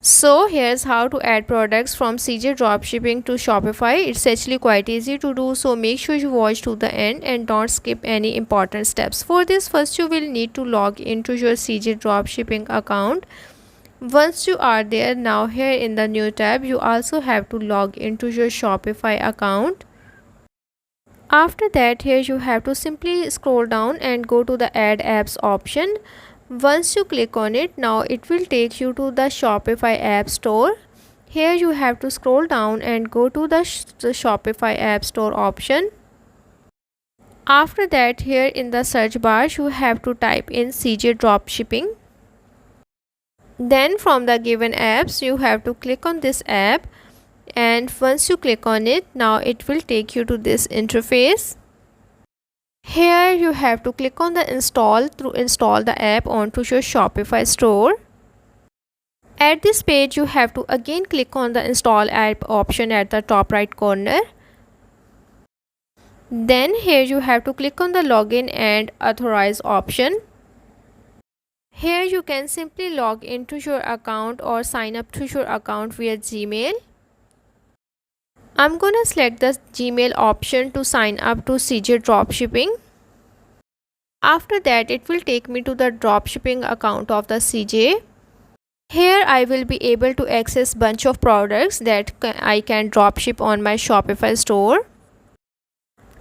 So here's how to add products from CJ Dropshipping to Shopify. It's actually quite easy to do, so make sure you watch to the end and don't skip any important steps. For this, first you will need to log into your CJ Dropshipping account. Once you are there, now here in the new tab you also have to log into your Shopify account. After that, here you have to simply scroll down and go to the add apps option. Once you click on it, now it will take you to the Shopify app store. Here you have to scroll down and go to the Shopify app store option. After that, here in the search bar you have to type in CJ Dropshipping. Then from the given apps you have to click on this app, and once you click on it, now it will take you to this interface. Here you have to click on the install to install the app onto your Shopify store. At this page you have to again click on the install app option at the top right corner. Then here you have to click on the login and authorize option. Here you can simply log into your account or sign up to your account via Gmail. I'm gonna select the Gmail option to sign up to CJ Dropshipping. After that, it will take me to the dropshipping account of the CJ. Here I will be able to access bunch of products that I can dropship on my Shopify store.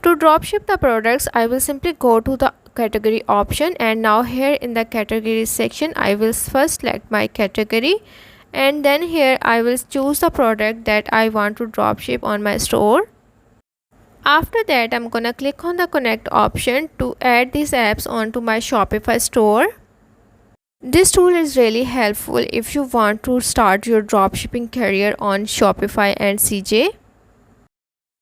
To dropship the products, I will simply go to the category option, and now here in the category section I will first select my category, and then here I will choose the product that I want to dropship on my store. After that, I'm gonna click on the connect option to add these apps onto my Shopify store. This tool is really helpful if you want to start your dropshipping career on Shopify and CJ.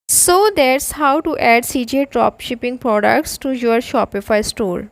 So that's how to add CJ dropshipping products to your Shopify store.